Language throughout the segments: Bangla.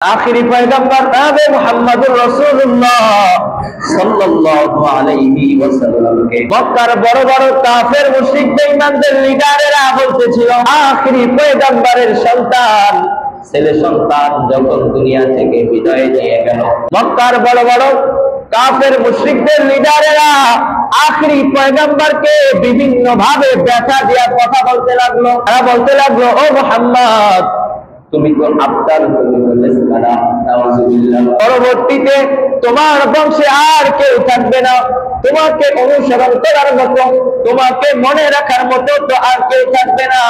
আখিরি পয়গম্বর নবী মুহাম্মদুর রাসূলুল্লাহ সাল্লাল্লাহু আলাইহি ওয়াসাল্লামকে মক্কার বড় বড় কাফের মুশরিক বেঈমানদের লিডারেরা বলতেছিল, আখিরি পয়গম্বরের সন্তান ছেলে সন্তান যখন দুনিয়া থেকে বিদায় নিয়ে গেল, মক্কার বড় বড় কাফের মুশরিকদের লিডারেরা আখিরি পয়গম্বরকে বিভিন্ন ভাবে ব্যাখ্যা দিয়া কথা বলতে লাগলো। তারা বলতে লাগলো, ও মুহাম্মদ, তুমি তো আবতার, তুমি তো লেসকারা, নাউযুবিল্লাহ, পরবর্তীতে তোমার বংশে আর কেউ থাকবে না, তোমাকে অনুসরণ করার মতো, তোমাকে মনে রাখার মতো তো আর কেউ থাকবে না।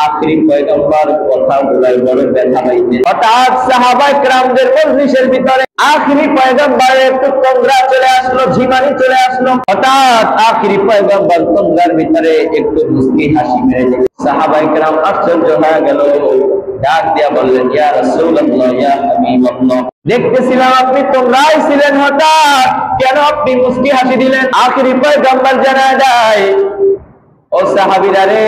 আখিরি পয়গম্বর কথাগুলাই বড় ব্যথা পাইতেন। হঠাৎ সাহাবায়ে কেরামদের মজলিসের ভিতরে আখিরি পয়গম্বরের একটু তন্দ্রা চলে আসলো, ঝিমানি চলে আসলো। হঠাৎ আখিরি পয়গম্বর তন্দ্রার ভিতরে একটু মুস্কি হাসি মেরে দিলেন। সাহাবায়ে কেরাম আশ্চর্য হয়ে গেল, ডাক দিয়া বললেন, ইয়া রাসূলুল্লাহ, ইয়া হাবিবাল্লাহ, দেখতেছিলাম আপনি তোমরাই ছিলেন, হঠাৎ কেন আপনি মুস্কি হাসি দিলেন? আখিরি পয়গম্বর জানায় দেয়, ও সাহাবীরা রে,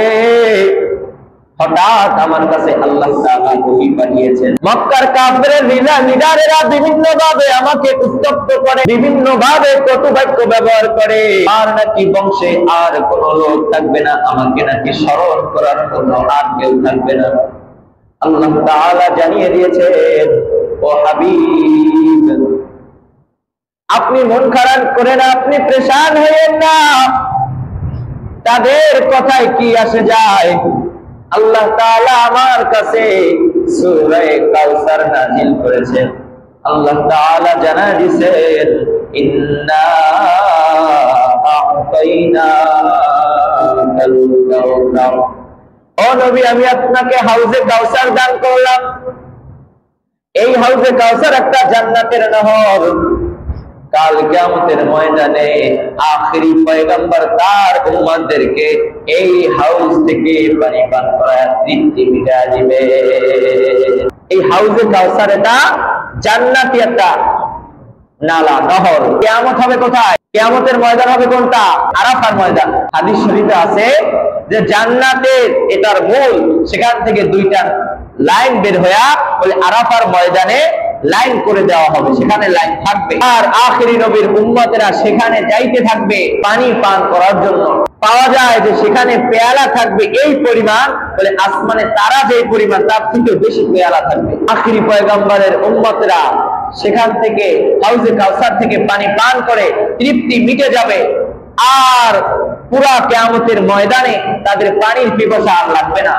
হঠাৎ আমার কাছে আল্লাহ তাআলা ওহী পাঠিয়েছেন। মক্কার কাফেরের লিডারেরা বিভিন্ন ভাবে আমাকে উত্তপ্ত করে, বিভিন্ন ভাবে কটু বাক্য ব্যবহার করে, আর নাকি বংশে আর কোনো লোক থাকবে না, আমাকে নাকি স্মরণ করার কোনো আর কেউ থাকবে না। আল্লাহ তাআলা জানিয়ে দিয়েছেন, ও হাবিব, আপনি মন খারাপ করেন না, আপনি পেরেশান হয়েন না, তাদের কথায় কি আসে যায়। আল্লাহ তাআলা আমার কাছে সূরা কাউসার নাযিল করেছেন। আল্লাহ তাআলা জানায় দিয়েছেন, ইন্না আ'তাইনাকাল কাউসার, ও নবী, আমি আপনাকে হাউজে কাউসার দান করলাম। এই হাউজে কাউসার একটা জান্নাতের নহর। কাল কিয়ামতের ময়দানে আখিরি পয়গম্বর তার উম্মতদেরকে এই হাউজ থেকে পানি পান করায় তৃপ্তি মিটায় দিবে। এই হাউজে কাউসার এটা জান্নাতি একটা নালা, নহর। কিয়ামত হবে কোথায়? কিয়ামতের ময়দান হবে কোনটা? আরাফার ময়দান। হাদিস শরীফে আছে যে জান্নাতের এটার মূল, সেখান থেকে দুইটা লাইন বের হইয়া বলে আরাফার ময়দানে লাইন করে দেওয়া হবে, সেখানে লাইন থাকবে। আর আখিরি নবীর উম্মতেরা সেখানে যাইতে থাকবে পানি পান করার জন্য। পাওয়া যায় যে সেখানে পেয়ালা থাকবে এই পরিমাণ, বলে আসমানে তারা যে পরিমাণ তার থেকে বেশি পেয়ালা থাকবে। আখিরি পয়গম্বরের উম্মতেরা সেখান থেকে হাউজে কাউসার থেকে পানি পান করে তৃপ্তি মিটে যাবে, আর পুরা কিয়ামতের ময়দানে তাদের পানির পিপাসা আর লাগবে না।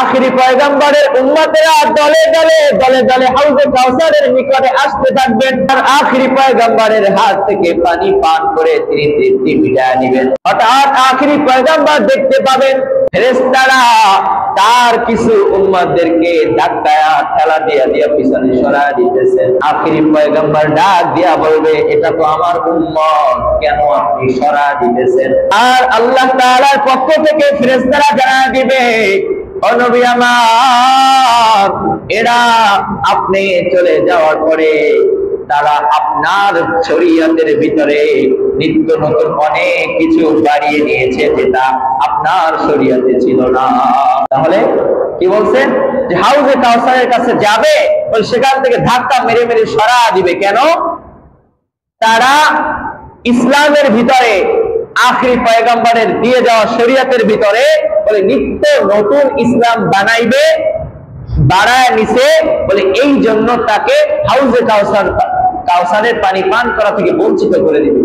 আখিরি পয়গম্বরের উম্মতেরা দলে দলে দলে দলে হাউজে কাউসারের নিকটে আসতে থাকবেন, আর আখিরি পয়গম্বরের হাত থেকে পানি পান করে তিনি তৃপ্তি মিটায় নেবেন। হঠাৎ আখিরি পয়গম্বর দেখতে পাবেন ফেরেশতারা তার কিছু উম্মতদেরকে ধাক্কায়া ঠেলা দিয়া দিয়া পিছনে সরায় দিতেছেন। আখিরি পয়গম্বর ডাক দিয়া বলবে, এটা তো আমার উম্মত, কেন আপনি সরায় দিতেছেন? আর আল্লাহ তাআলার পক্ষ থেকে ফেরেশতারা জানায় দিবে, ও নবী আমার, এরা আপনি চলে যাওয়ার পরে তারা আপনার শরীয়তের ভিতরে নিত্য নতুন অনেক কিছু বাড়িয়ে নিয়েছে, যেটা আপনার শরীয়তে ছিল না। তাহলে কি বলছেন? যে হাউজে কাউসারের কাছে যাবে, বলে সেখান থেকে ধাক্কা মেরে মেরে সরা দিবে। কেন? তারা ইসলামের ভিতরে আখিরি পয়গম্বরের দিয়ে যাওয়া শরীয়তের ভিতরে বলে নিত্য নতুন ইসলাম বানাইবে, বাড়ায় নিছে, বলে এই জন্য তাকে হাউজে কাউসারের পানি পান করা থেকে বঞ্চিত করে দিবে।